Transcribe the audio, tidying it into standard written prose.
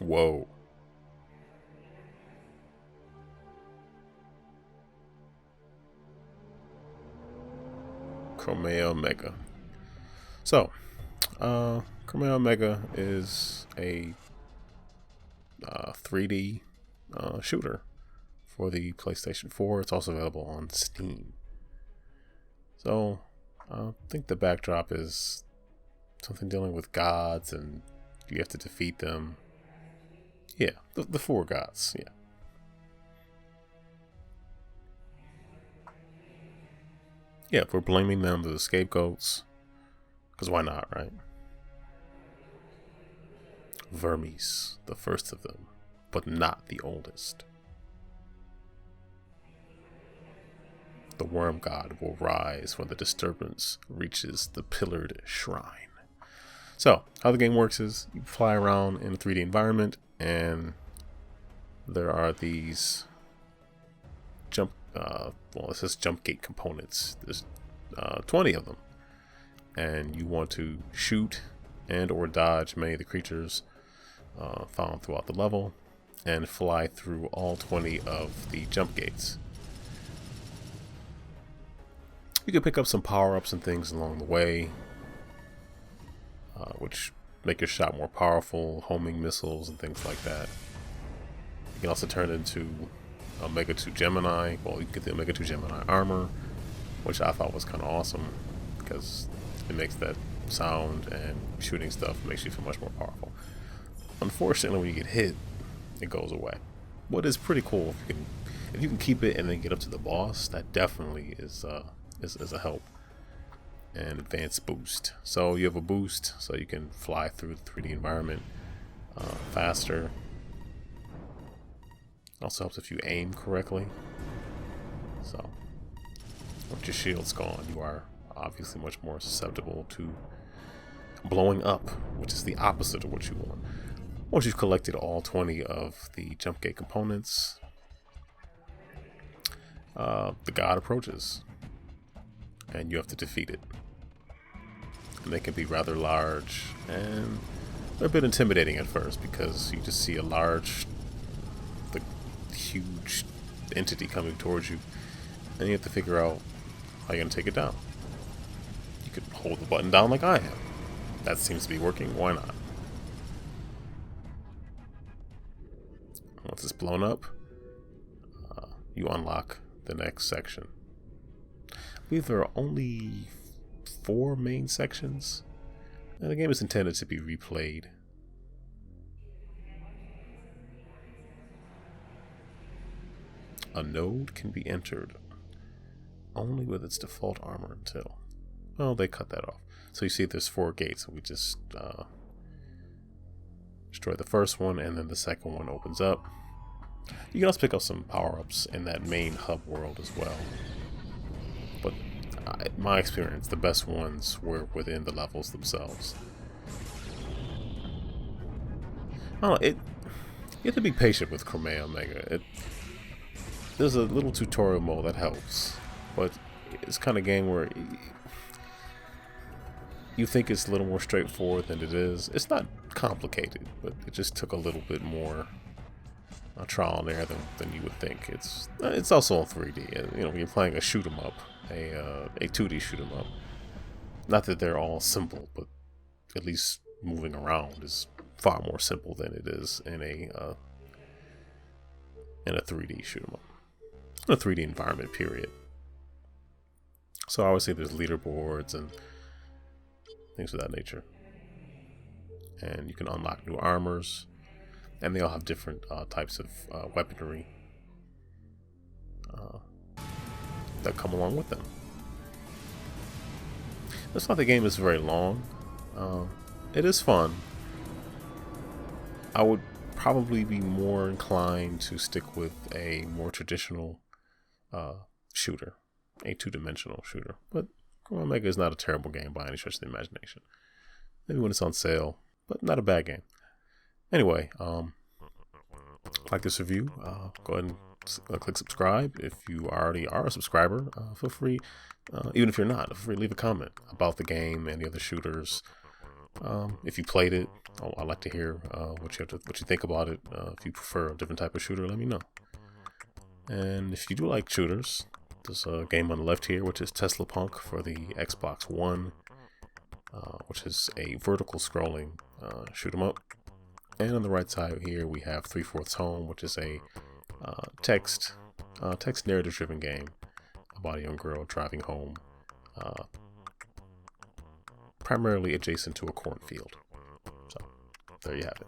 Whoa. Kromaia Omega. So, Kromaia Omega is a 3D shooter for the PlayStation 4. It's also available on Steam. So, I think the backdrop is something dealing with gods and you have to defeat them. Yeah, the four gods, yeah. Yeah, if we're blaming them, they're the scapegoats. Because why not, right? Vermes, the first of them, but not the oldest. The worm god will rise when the disturbance reaches the pillared shrine. So, how the game works is you fly around in a 3D environment, and there are these it says jump gate components. There's 20 of them, and you want to shoot and or dodge many of the creatures found throughout the level, and fly through all 20 of the jump gates. You can pick up some power-ups and things along the way, which make your shot more powerful, homing missiles and things like that. You can also turn into Omega 2 Gemini. Well, you can get the Omega 2 Gemini armor, which I thought was kind of awesome because it makes that sound and shooting stuff makes you feel much more powerful. Unfortunately, when you get hit, it goes away. What is pretty cool if you can keep it and then get up to the boss, that definitely is a help. And advanced boost. So you have a boost, so you can fly through the 3D environment faster. Also helps if you aim correctly. So once your shield's gone, you are obviously much more susceptible to blowing up, which is the opposite of what you want. Once you've collected all 20 of the jump gate components, the god approaches, and you have to defeat it. And they can be rather large, and they're a bit intimidating at first because you just see the huge entity coming towards you, and you have to figure out how you're going to take it down. You could hold the button down like I have. That seems to be working. Why not? Once it's blown up, you unlock the next section. I believe there are only 4 main sections, and the game is intended to be replayed. A node can be entered only with its default armor until... Well, they cut that off. So you see there's 4 gates, and we just destroy the first one, and then the second one opens up. You can also pick up some power-ups in that main hub world as well. But in my experience, the best ones were within the levels themselves. I don't know, you have to be patient with Kromaia Omega. There's a little tutorial mode that helps, but it's kind of game where you think it's a little more straightforward than it is. It's not complicated, but it just took a little bit more trial and error than you would think. It's also on 3D. You know, when you're playing a shoot 'em up, a 2D shoot 'em up. Not that they're all simple, but at least moving around is far more simple than it is in a 3D shoot 'em up, in a 3D environment. Period. So obviously there's leaderboards and things of that nature, and you can unlock new armors. And they all have different types of weaponry that come along with them. It's not the game is very long. It is fun. I would probably be more inclined to stick with a more traditional shooter, a 2-dimensional shooter. But Omega is not a terrible game by any stretch of the imagination. Maybe when it's on sale, but not a bad game. Anyway, like this review, go ahead and click subscribe. If you already are a subscriber, feel free, even if you're not, feel free to leave a comment about the game and the other shooters If you played it, I'd like to hear what you think about it. If you prefer a different type of shooter, let me know. And if you do like shooters, there's a game on the left here, which is Tesla Punk for the Xbox One, which is a vertical scrolling shoot 'em up. And on the right side here, we have 3/4 Home, which is a text narrative driven game about a young girl driving home, primarily adjacent to a cornfield. So there you have it.